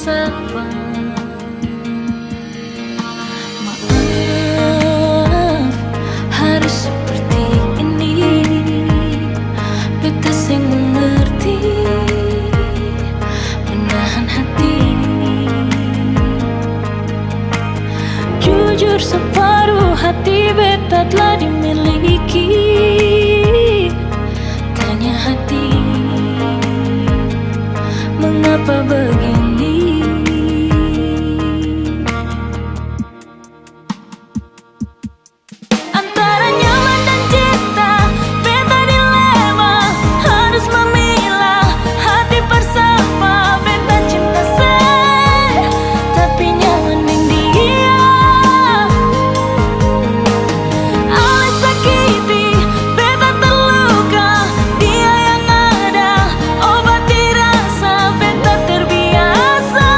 bersama. Maaf, harus seperti ini. Beta sing mengerti, menahan hati. Jujur separuh hati beta telah dimiliki. Tanya hati, mengapa begini? Antara nyaman dan cinta, beta dilema. Harus memilah hati bersama. Beta cinta saya, tapi nyaman dengan dia. Alis sakiti, beta terluka. Dia yang ada, obati rasa. Beta terbiasa,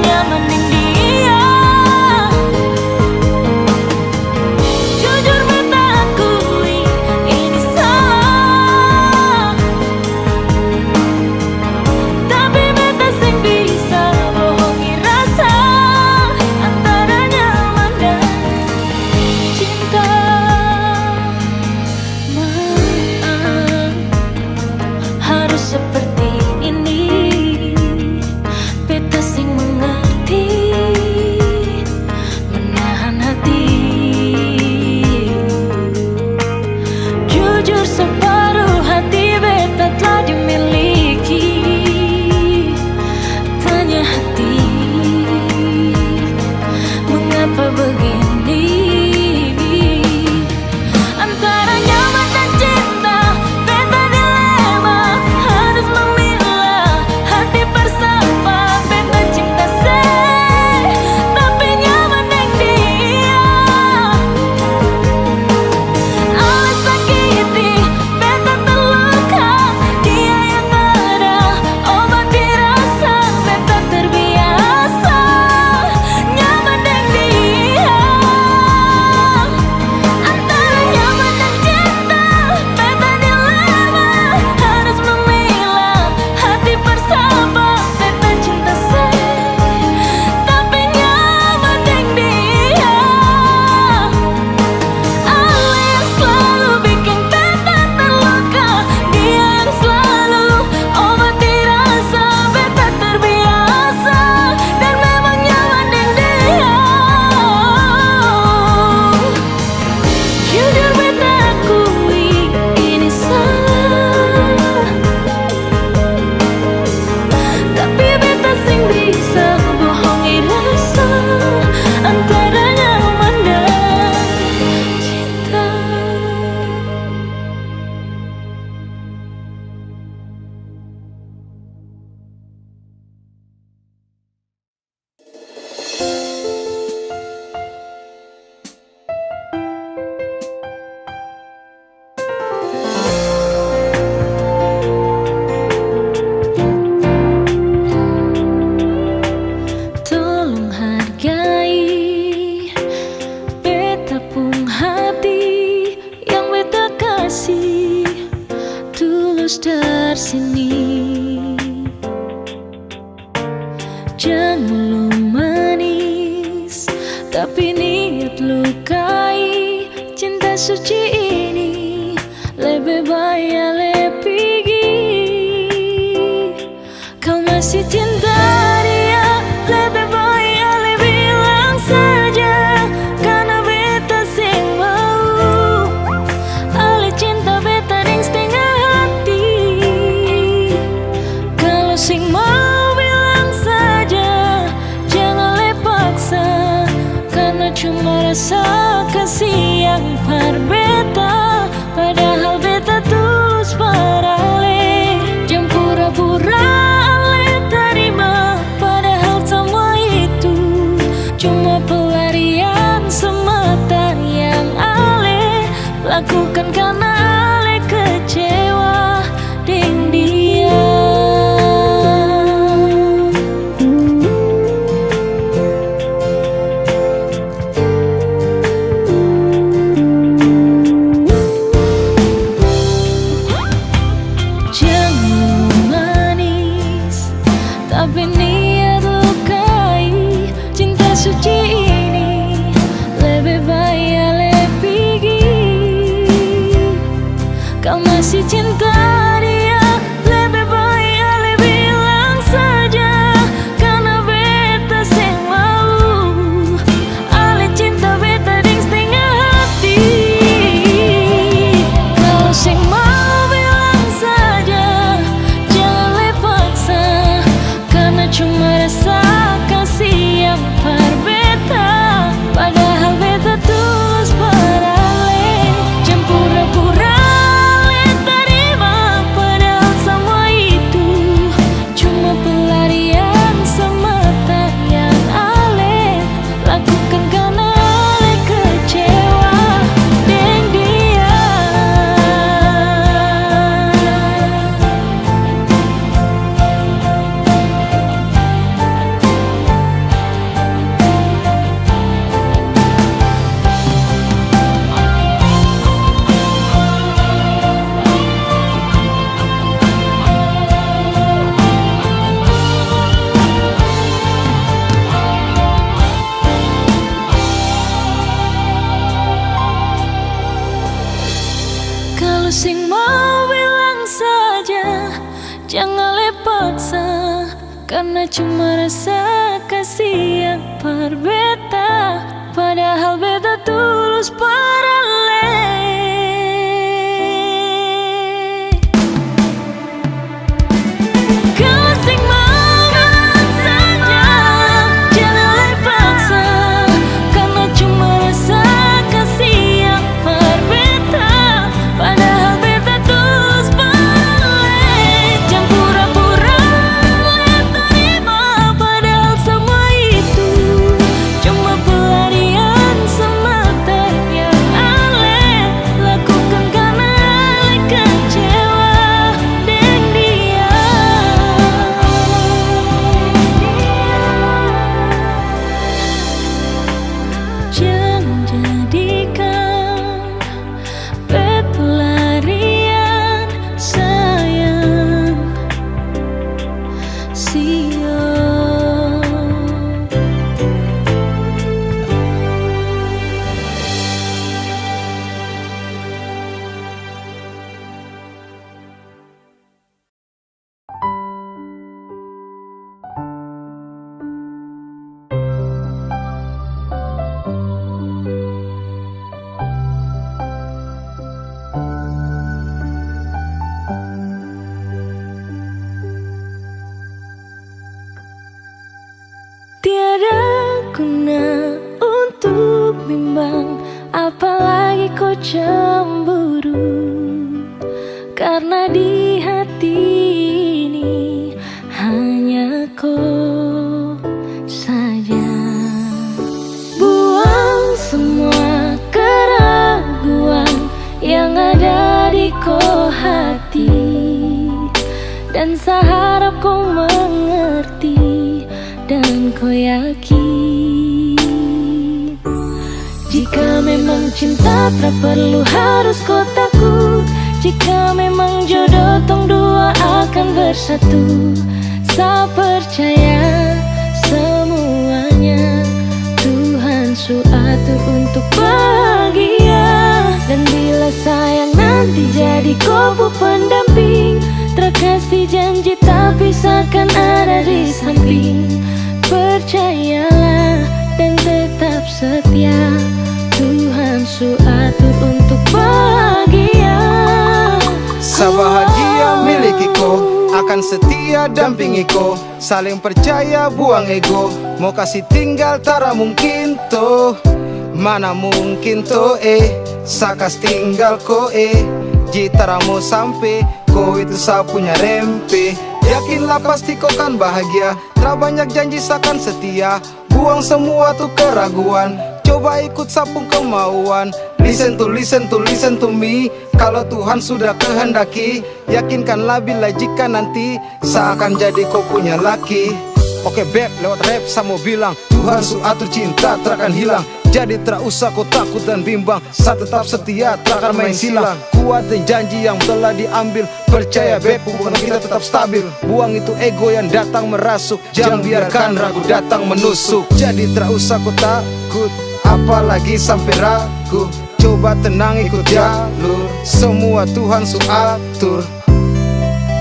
nyaman dengan dia. Jujur beta akui, ini salah. Tapi beta sing bisa bohongi rasa. Antara nyaman dan cinta. Maaf, harus seperti ini. Beta sing mengerti, menahan hati. Jujur separuh hati beta telah dimiliki. Tanya hati, mengapa begini? Antara nyaman dan cinta, beta dilema. Harus memilah hati bersama. Beta cinta saya, tapi nyaman dengan dia. Alis sakiti, beta terluka. Dia yang ada, obati rasa. Beta terbiasa, nyaman dengan dia. Antara nyaman dan cinta, beta dilema. Harus memilah hati bersama. Beta cinta saya, tapi nyaman dengan dia. Allah yang selalu bikin beta terluka. Dia yang selalu obati rasa. Beta terbiasa, dan memang nyaman dengan dia. Jujur beta akui, ini salah. Tapi beta sing bisa bohongi rasa. Antara nyaman dan cinta. Tolong hargai beta pung hati yang beta kasih tulus dari sini. Jangan mulu manis, tapi niat lukai. Cinta suci ini lebih baik pergi. Kau masih cinta dia, lebih baik bilang saja. Karena beta sing mau, ale cinta beta ding setengah hati. Kalau sing mau bilang saja, jangan le paksa. Karena cuma rasa kasih yang par beta. Padahal beta tulus parale. Jangan pura-pura ale terima. Padahal semua itu cuma pelarian semata yang ale lakukan. Karena ale kecewa dengan dia. Jangan manis, tapi niat suci ini lebih baik ale pergi. Kau masih cinta dia, lebih baik ale bilang saja. Karena beta seng mau, ale cinta beta ding setengah hati. Kalau seng mau bilang saja, jangan le paksa. Karena cuma rasa kasih yang berbeda. Padahal beta tulus pada ale. Jangan pura-pura ale terima. Padahal semua itu cuma pelarian semata yang ale lakukan karena ale kecewa dengan dia. Kalau sing mau bilang saja, jangan le paksa. Karena cuma rasa kasih yang berbeda. Padahal beta tulus pada le. Kalau sing mau bilang saja, jangan le paksa. Karena cuma rasa kasih yang berbeda. Padahal beta tulus pada le. Jangan pura-pura le terima. Padahal semua itu cuma pelarian semata yang ale lakukan karena ale kecewa dengan dia. Jangan jadikan pelarian sayang, siap. Tiada guna untuk bimbang, apalagi kau cemburu. Karena di hati ini hanya kau saja. Buang semua keraguan yang ada di kau hati. Dan saya harap kau mengerti dan kau yakin. Jika memang cinta tak perlu harus kau takut. Jika memang jodoh tong dua akan bersatu. Saya percaya semuanya Tuhan su atur untuk bahagia. Dan bila sayang nanti jadi kau pendamping, terkasih janji tapi seakan ada di samping. Percayalah dan tetap setia, Tuhan su atur untuk bahagia. Sebahagia miliki-ko, akan setia dampingi ko. Saling percaya buang ego, mau kasih tinggal tara mungkin toh. Mana mungkin toh sakas tinggal ko jitara mau sampai, ko itu saya punya rempe. Yakinlah pasti kau kan bahagia, tak banyak janji sakan setia. Buang semua tuh keraguan, coba ikut sapung kemauan. Listen to me. Kalau Tuhan sudah kehendaki, yakinkanlah bila jika nanti seakan jadi kau punya laki. Oke beb, lewat rap saya mau bilang, Tuhan su atur cinta takkan hilang. Jadi tak usah kau takut dan bimbang, saya tetap setia, takkan main silang. Kuatin janji yang telah diambil, percaya beb hubungan kita tetap stabil. Buang itu ego yang datang merasuk, jangan biarkan ragu datang menusuk. Jadi tak usah kau takut, apalagi sampai ragu. Coba tenang ikut jalur, semua Tuhan su atur.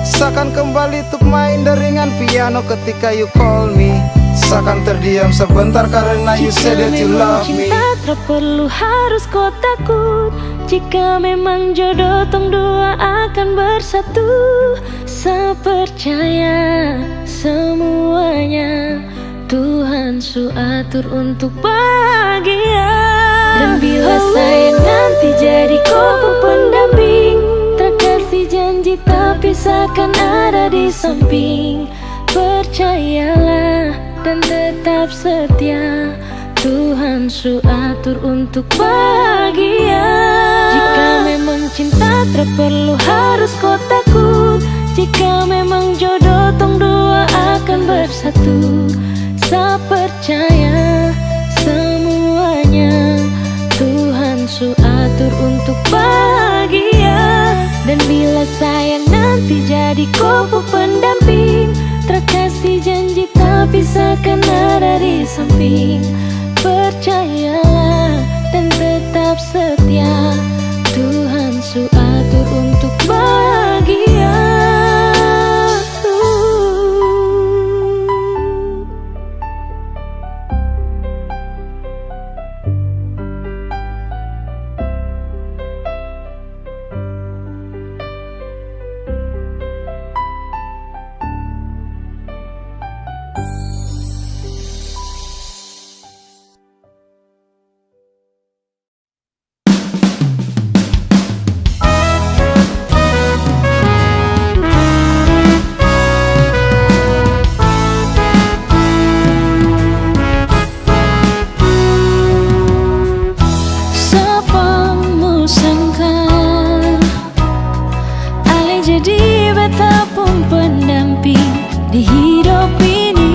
Seakan kembali untuk main deringan piano ketika you call me. Seakan terdiam sebentar karena you said that you love me. Cinta tak perlu harus kau takut. Jika memang jodoh tong dua akan bersatu. Saya percaya semuanya Tuhan su atur untuk bahagia. Dan bila saya nanti jadi kau pendamping, terkasih janji tapi seakan ada di samping. Percayalah dan tetap setia, Tuhan su atur untuk bahagia. Jika memang cinta tak perlu harus kau takut. Jika memang jodoh tong dua akan bersatu. Saya percaya semuanya Tuhan su atur untuk bahagia. Dan bila saya nanti jadi kau pendamping, terkasih janji tapi seakan ada di samping. Percayalah dan tetap setia, Tuhan su atur untuk bahagia. Jadi betapun pendamping di hidup ini,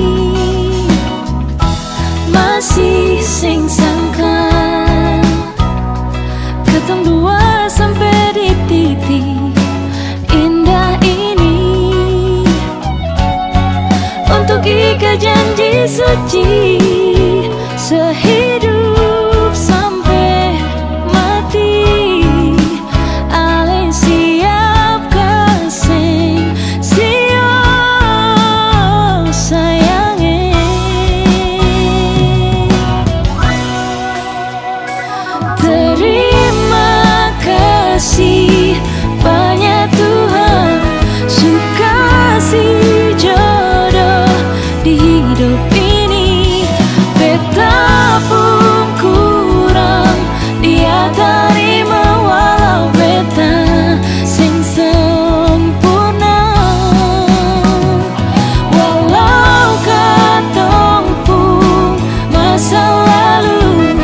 masih sing sangka ketemu dua sampai di titik indah ini. Untuk ikat janji suci sehidup sampai mati. Terima kasih banyak Tuhan, su kasih jodoh di hidup ini. Betapun kurang dia terima, walau beta sing sempurna. Walau katong pun masa lalu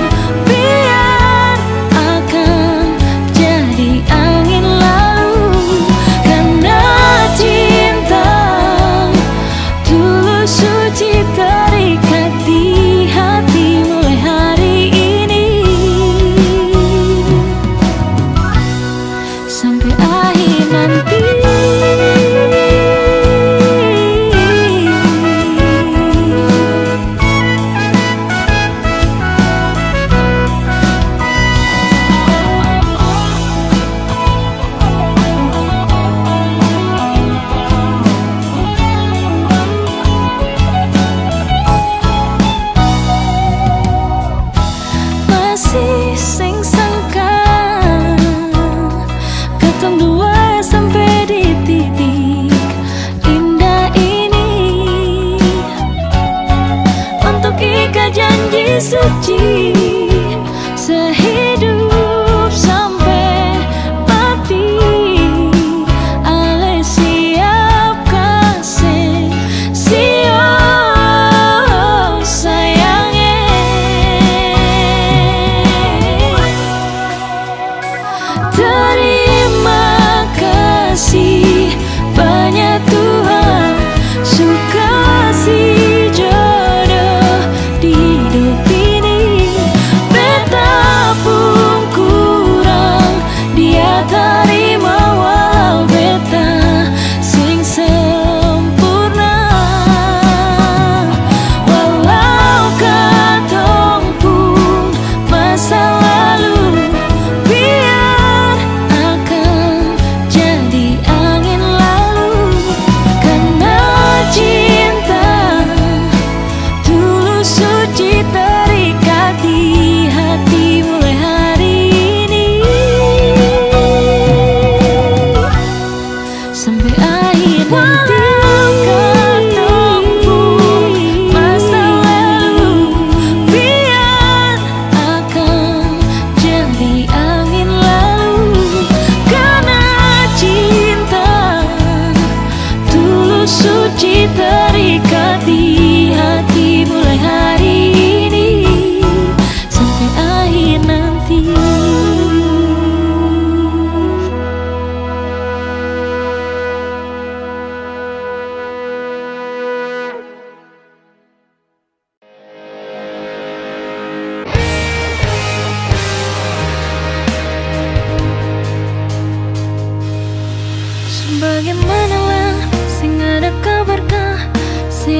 biar akan jadi angin lalu. Karena cinta tulus suci terikat di hati mulai hari ini sampai akhir nanti. Masih sing sangka ketemu dua sampai di titik indah ini. Untuk ikat janji suci sehidup sampai mati. Ale siap kasih siap sayangnya. Terima kasih banyak Tuhan, su kasih jodoh di hidup ini.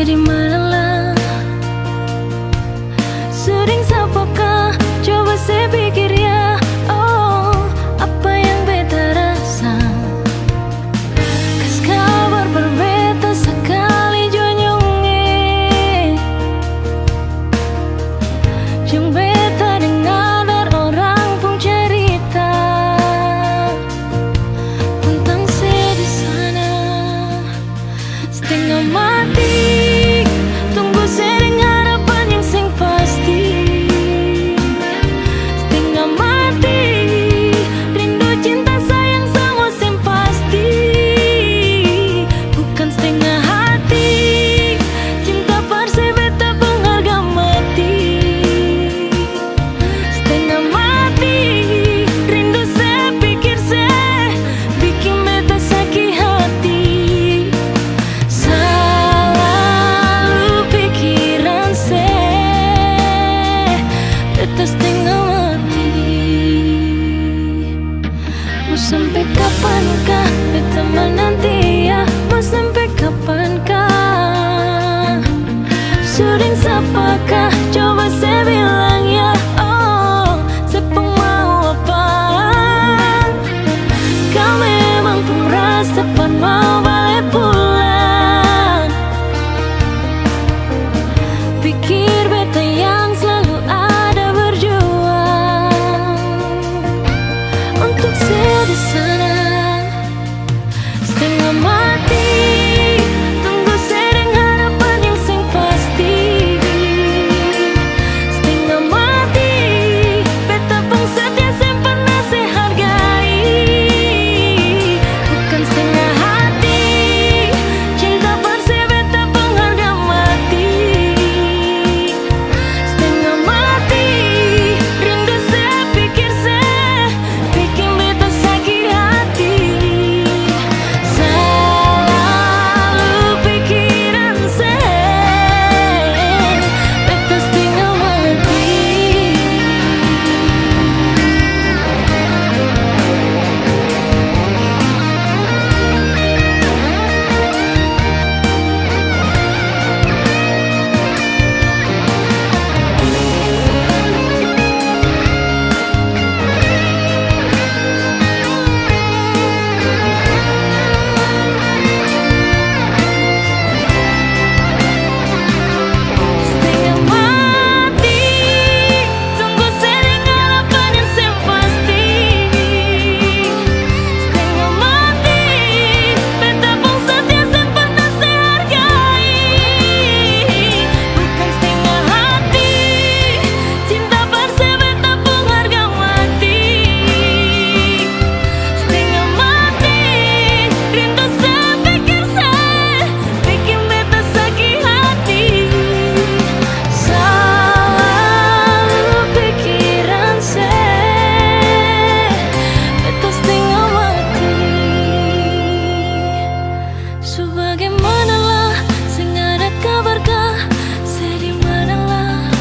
di manalah? Sering sapakah? Coba saya pikir ya. Oh, apa yang beta rasa? Kas kabar berbeda sekali jonyonge. Jong beta dengar orang pun cerita tentang saya di sana. Setengah mati, tunggu saya dengan harapan yang sing pasti. Setengah mati, rindu cinta sayang semua sing pasti. Bukan setengah hati, cinta persebeta pengharga mati. Setengah mati, rindu saya pikir saya bikin beta sakit hati. Selalu pikiran saya beta setengah mati. Mau sampai kapankah beta menanti ya? Mau sampai kapankah? Sering sapakah? Coba saya bilang ya. Oh, saya pun mau apa? Kau memang pun rasa pan mau balik pulang. Pikir beta yang selalu ada berjuang untuk saya di sana. Setengah mati, tunggu saya dengan harapan yang sing pasti. Setengah mati, beta pun setia saya pernah saya hargai. Bukan setengah hati, cinta persebeta pengharga mati. Setengah mati, rindu saya pikir saya bikin beta sakit hati. Selalu pikiran saya beta setengah mati. Setengah mati, tunggu saya dengan harapan yang sing pasti. Setengah mati, beta pun setia saya pernah saya hargai. Bukan setengah hati, cinta persebeta pengharga mati. Setengah mati, rindu saya pikir saya bikin beta sakit hati. Selalu pikiran saya beta setengah mati. Sebagaimanalah sing ada kabarkah? Saya di manalah?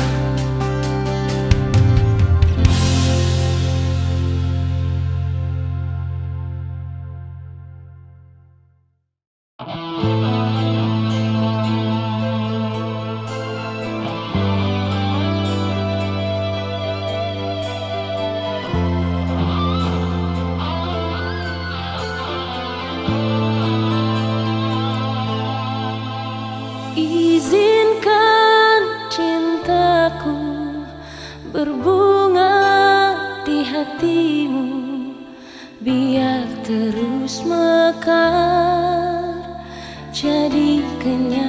Izinkan cintaku berbunga di hatimu, biar terus mekar jadi kenyataan.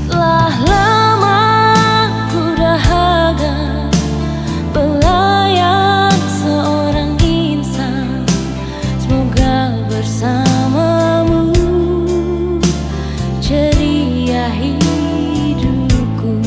Telah lama ku dahaga belayan seorang insan. Semoga bersamamu ceria hidupku.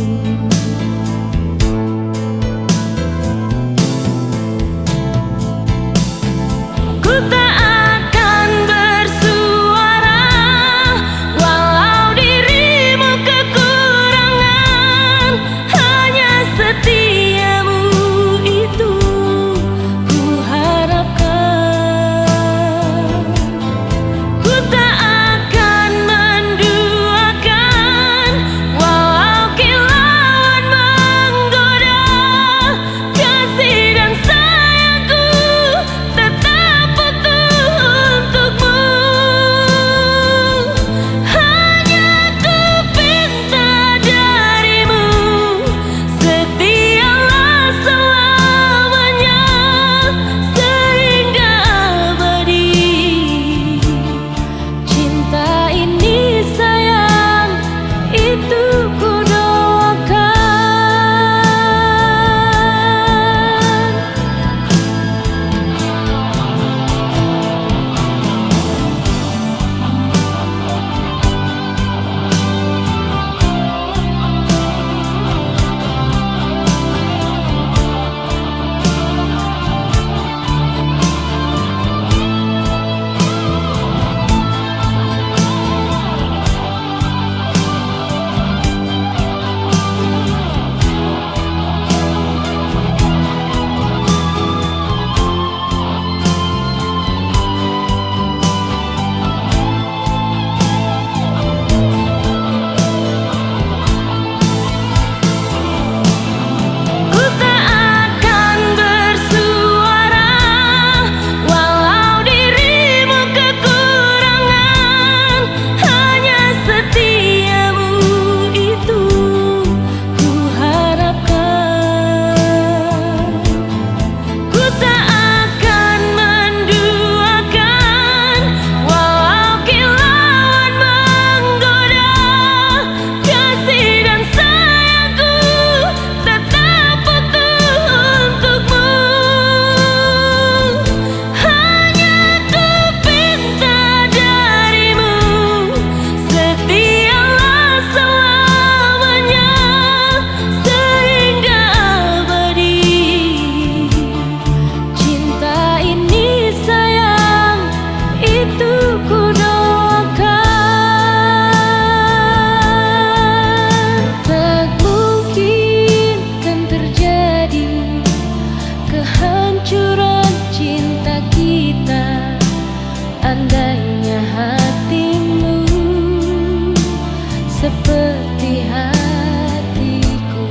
seperti hatiku.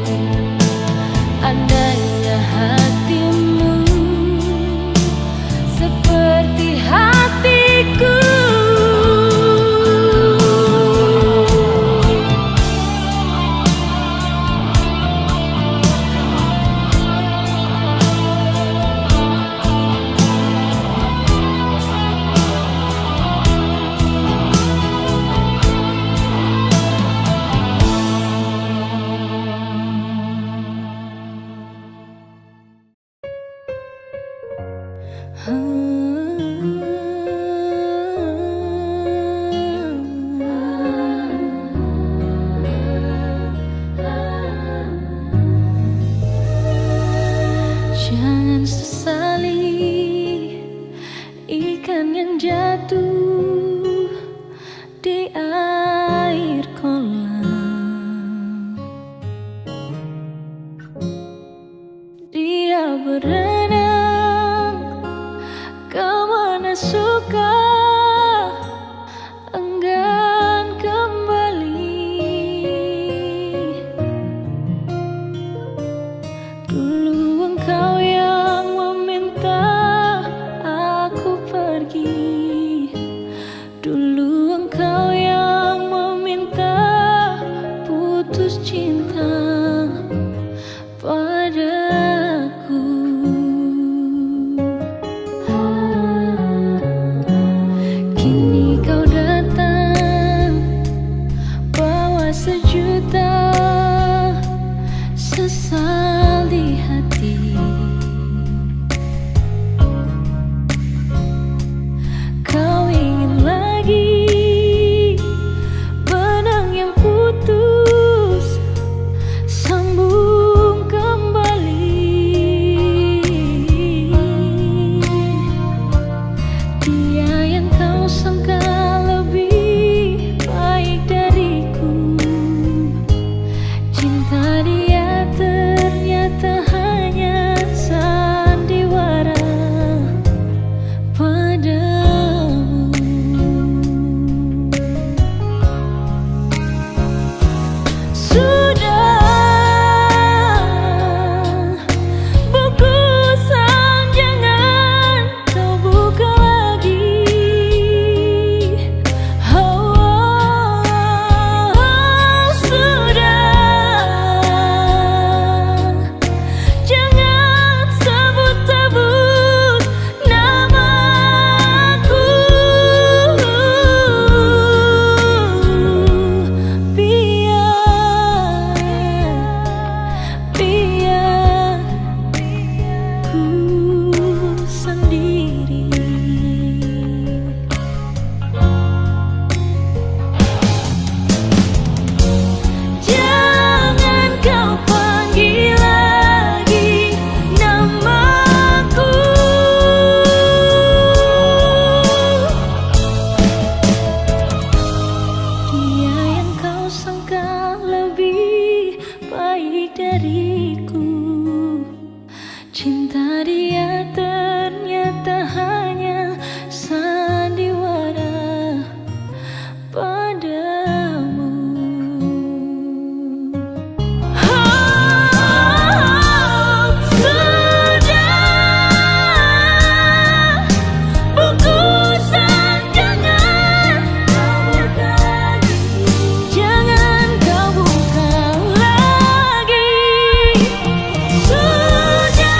Andainya hatimu seperti hatiku. Jangan sesali ikan yang jatuh di air kolam. Dia berenang kemana suka, enggan kembali. Dulu engkau yang meminta aku pergi, dulu engkau yang meminta putus cinta padaku. Kini kau datang bawa sejuta sesal di hati. Kau ingin lagi benang yang putus sambung kembali. Dia yang kau sangka lebih baik dariku, cinta dia ternyata hanya sandiwara padamu. Sudah bungkusan jangan kau buka lagi. Sudah jangan sebut-sebut namaku. Biar ku sendiri. Jangan kau panggil lagi namaku. Dia yang kau sangka lebih baik dariku, cinta dia ternyata hanya sandiwara padamu. Sudah bungkusan jangan kau buka lagi. Sudah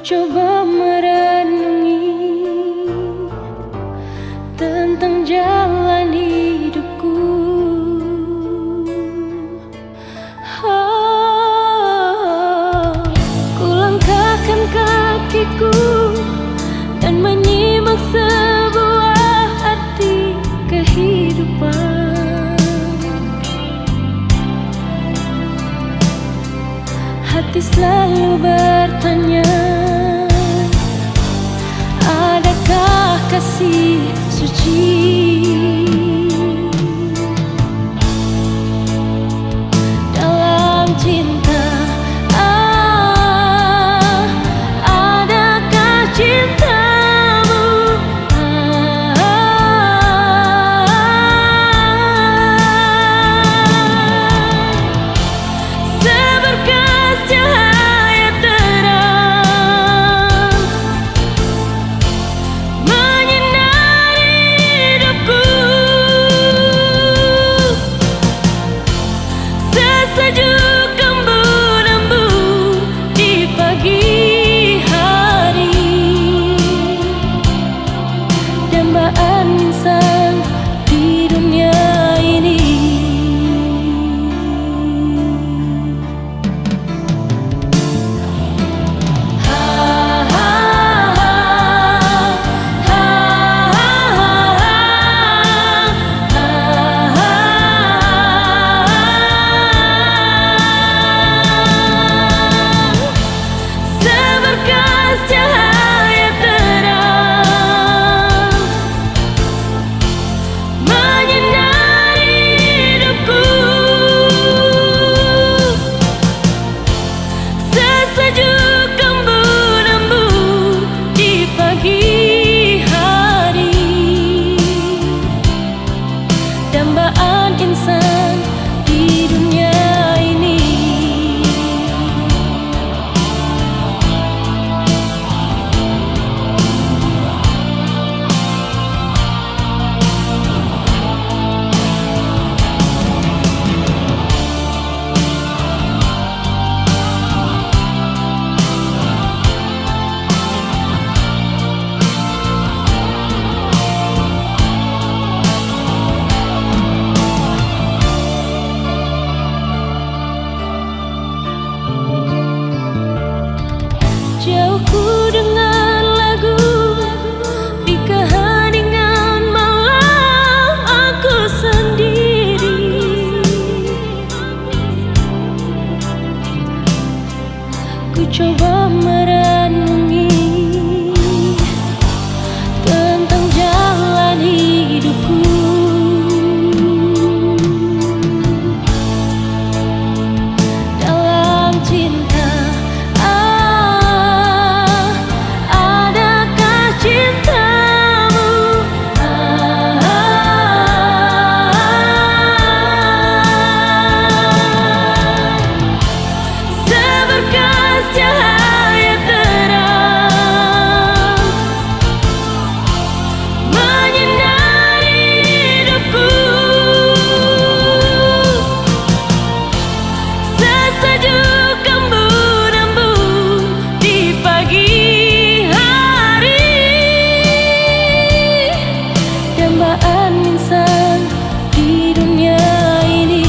coba merenungi tentang jalan hidupku. Ku langkahkan kakiku dan menyimak sebuah arti kehidupan. Hati selalu bertanya, adakah kasih suci dalam cinta? Adakah cintamu seberkas cahaya terang menyinari hidupku, sesejuk embun-embun di pagi hari, dambaan insan di dunia ini. Seberkas cahaya terang menyinari hidupku, sesejuk embun-embun di pagi hari, dambaan insan di dunia ini. Jauhku dengan lagu di keheningan malam aku sendiri. Ku coba merenungi tentang jalan hidupku. Dalam cinta, adakah cintamu seberkas cahaya terang menyinari hidupku, sesejuk embun-embun di pagi hari, dambaan insan di dunia ini.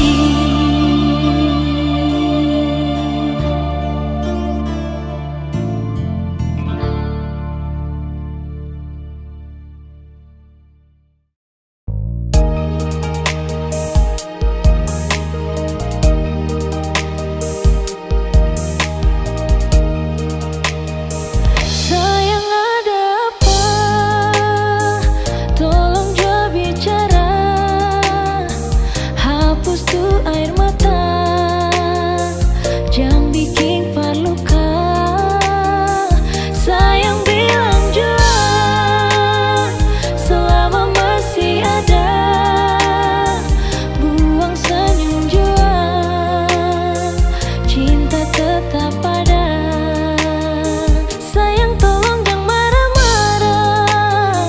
Sayang, ada apa? Tolong jawab bicara, hapus tuh air mata, jangan bikin luka. Sayang, bilang jua selama masih ada, buang senyum jua, cinta tetap ada. Sayang, tolong jangan marah-marah,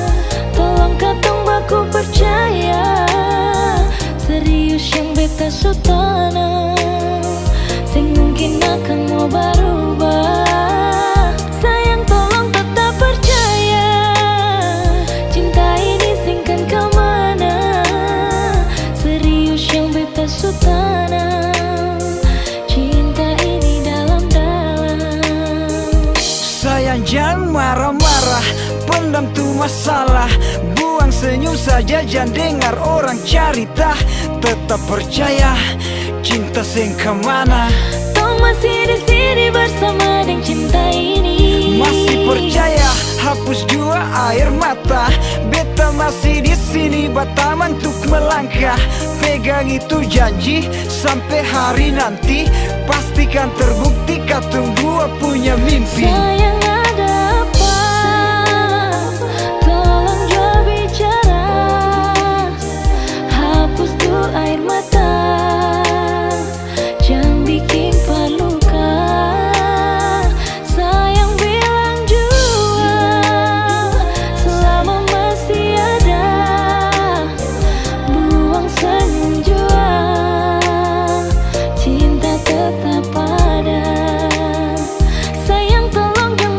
tolong katong baku percaya, serius yang beta sutana, sing mungkin akan mau berubah. Sayang, masalah. Buang senyum saja, jangan dengar orang cerita. Tetap percaya, cinta sing kemana. Tong masih di sini bersama dengan cinta ini. Masih percaya, hapus jua air mata. Beta masih di sini, Batam untuk melangkah. Pegang itu janji sampai hari nanti. Pastikan terbukti katung dua punya mimpi. Sayang ada apa? Tolong jawab bicara. Hapus tuh air mata. Jangan bikin paluka. Sayang bilang jua selama masih ada. Buang senyum jua, cinta tetap ada. Sayang tolong jangan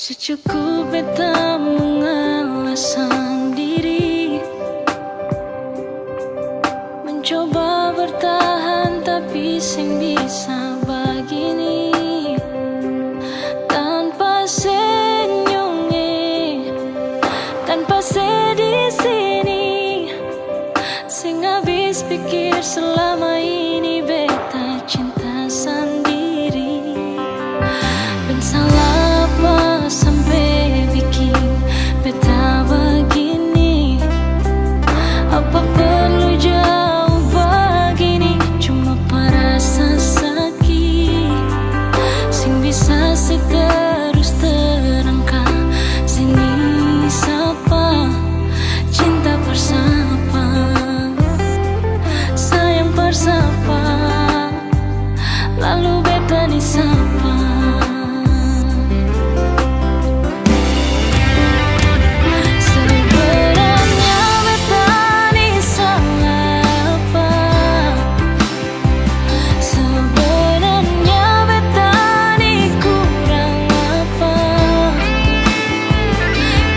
Secukup beta mengalah sendiri, mencoba bertahan tapi sing bisa begini. Tanpa senyumnya, tanpa di sini, sing habis pikir selama ini beta cinta sendiri. Ben salah apa sampai bikin beta begini? Apa perlu jauh begini? Cuma perasa sakit, sing bisa seterus terangkat sini sapa cinta bersama, sayang bersama, lalu beta ni sapa. Sebenarnya beta ni salah apa? Sebenarnya beta ni kurang apa?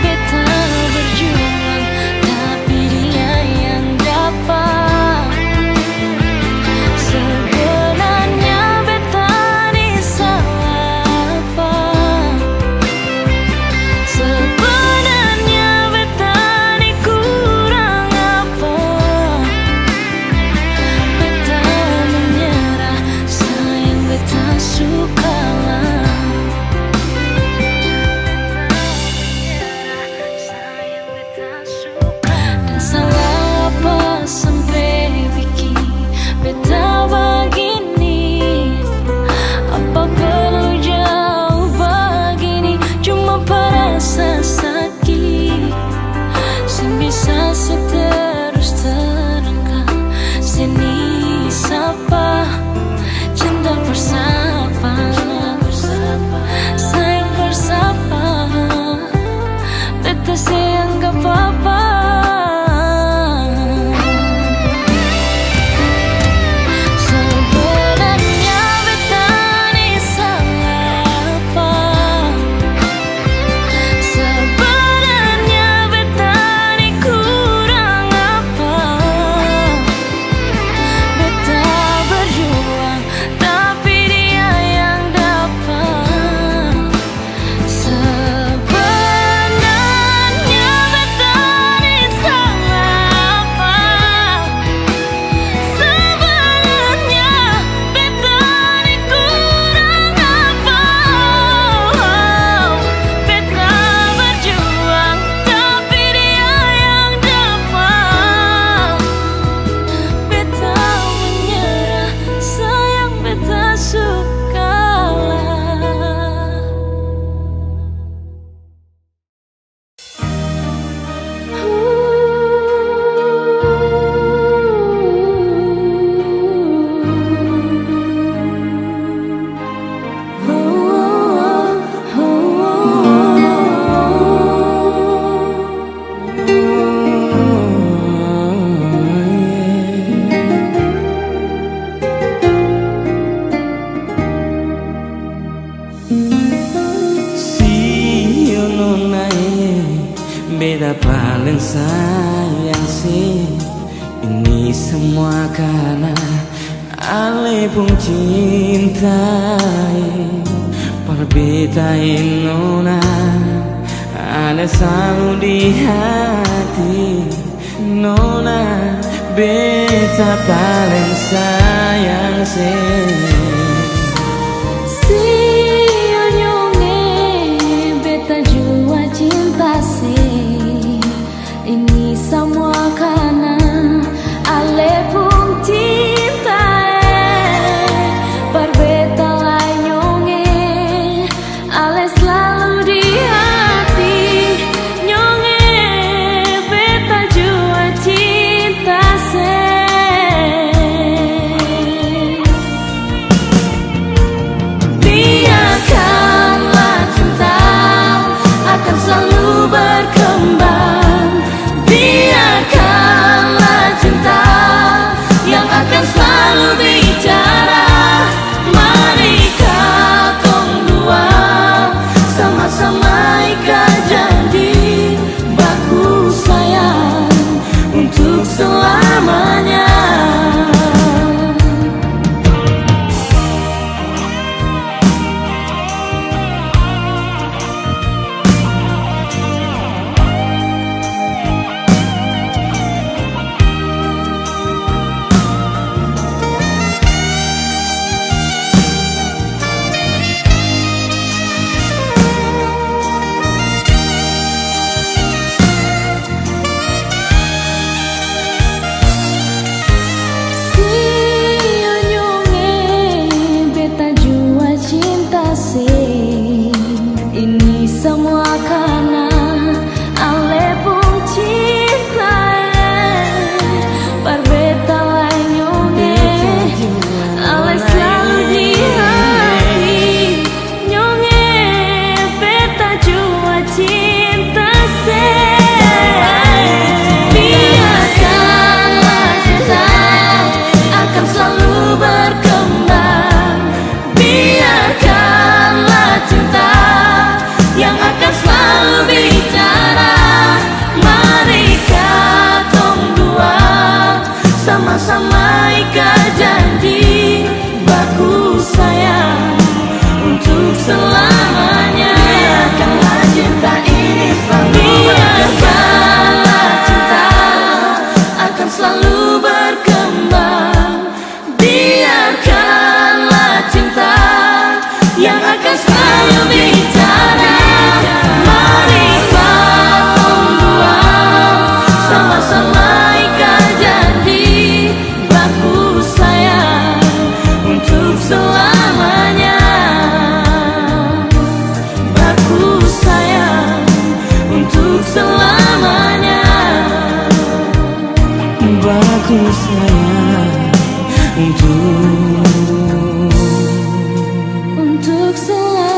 Beta berjuang tapi dia yang dapat. Sebenarnya beta ni salah apa? Sebenarnya beta ni kurang apa? Beta menyerah, sayang beta sukalah. Dan salah apa sampai bikin beta begini? Apa perlu jauh begini? Cuma perasa sakit, sing bisa seterus terangkat sini sapa cinta bersama, sayang bersama, beta sayang gak apa-apa. Sebenarnya beta ni salah apa? Sebenarnya beta ni kurang apa? Beta berjuang tapi dia yang dapat. Sebenarnya beta ni salah apa? Sebenarnya beta ni kurang apa? Beta berjuang tapi dia yang dapat. Beta menyerah, sayang beta sukalah. Si nae beda paling sayang sih. Ini semua karena ale pun cintai. Perbetain nona ada selalu di hati. Nona beta paling sayang sih. Si onyonge beta jua cinta sih. Ini semua karena ale pun cinta. Berbeta lai nyonge, ale selalu di hati. Nyonge beta jua cinta sih. selamanya. Baku sayang Untuk selamanya.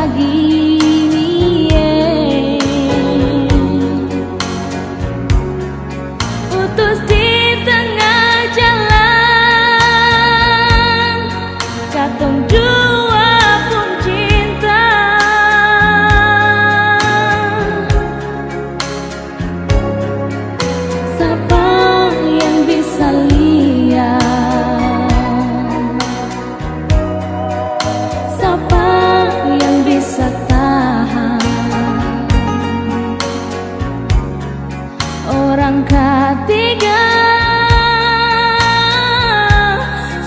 begini, putus di tengah jalan, katong dua pun cinta. Siapa yang bisa lihat? Siapa yang bisa tahan? Orang ketiga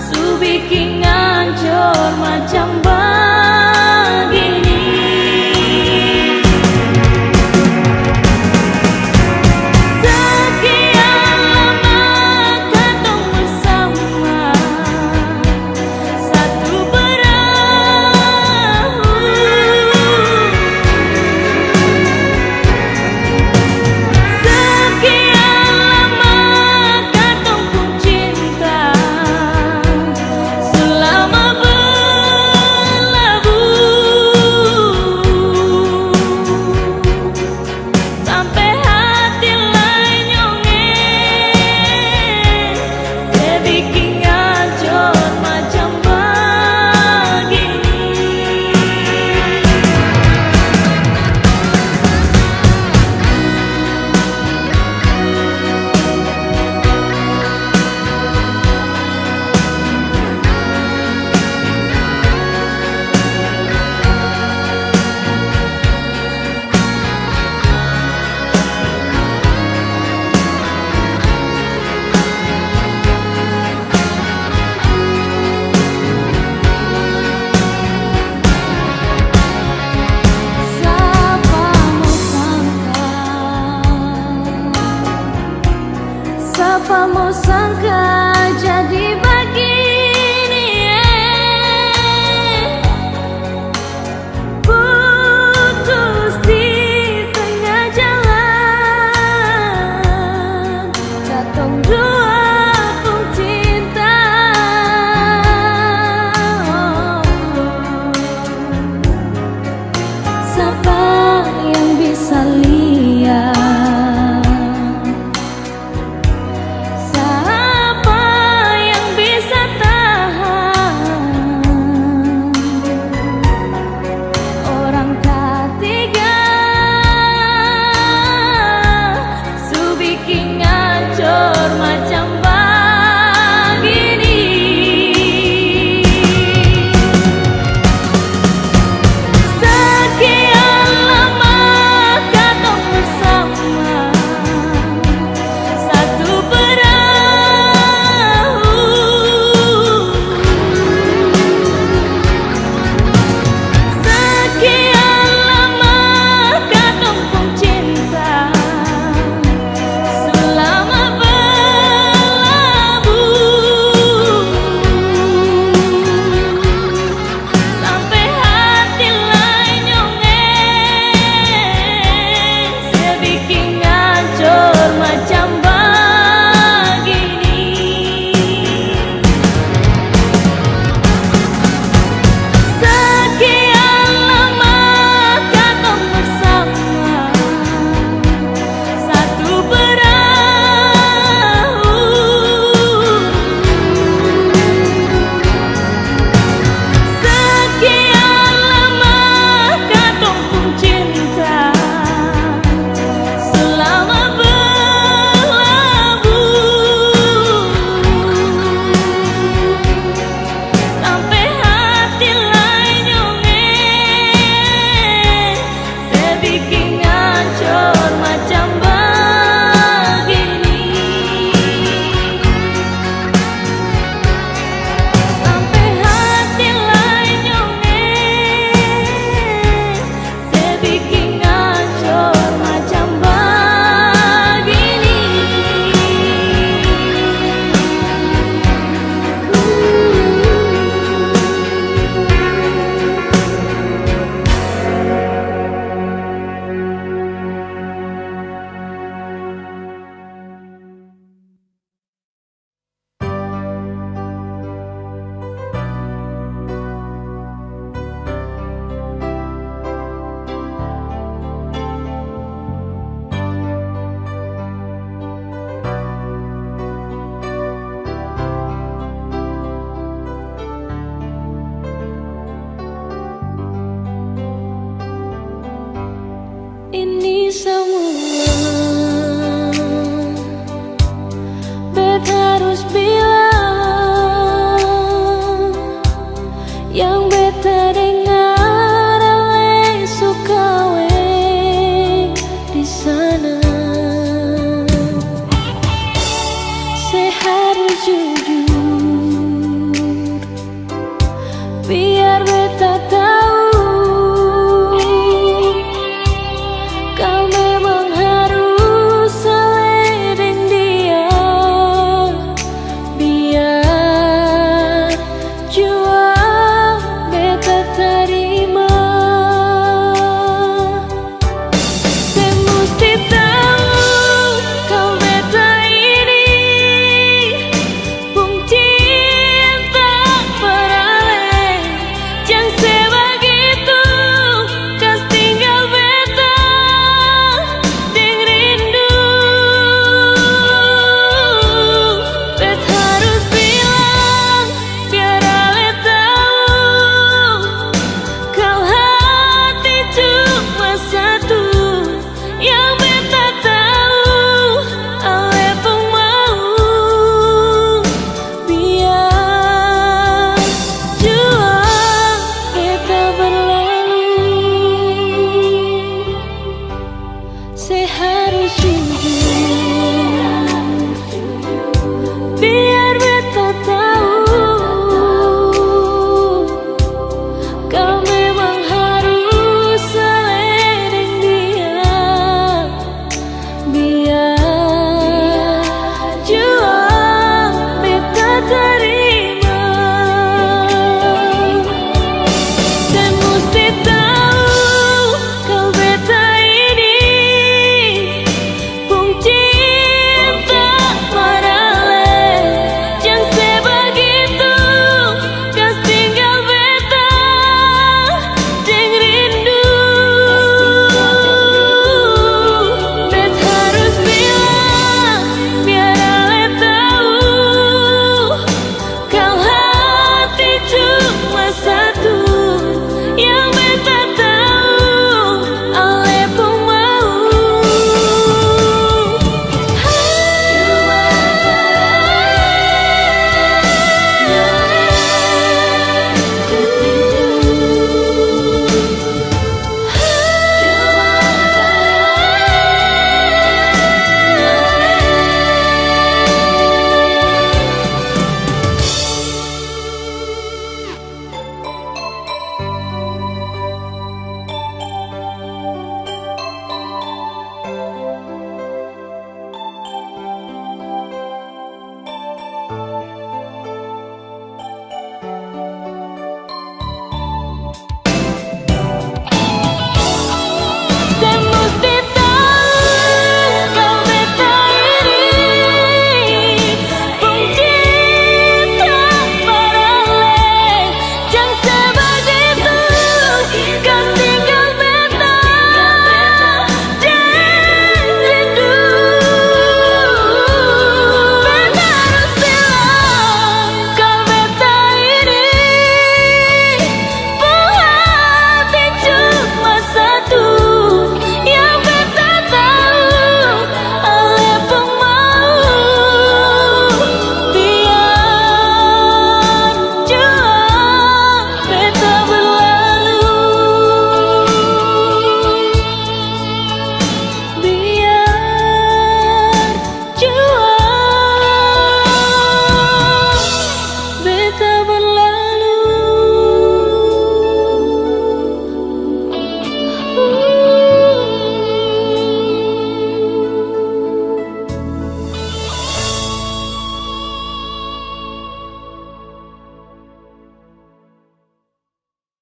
su bikin ngancur macam begini. Sekian lama katong bersama, satu perahu. Sekian lama katong pun cinta, selama berlabuh, sampai hati lain nyongeng, sebikin ngacor macam begini. Siapa mau sangka jadi begini, putus di tengah jalan, katong dua pun cinta. Siapa yang bisa lihat? Siapa yang bisa tahan? Orang ketiga su bikin ngacor macam begini. Sekian lama katong harus bilang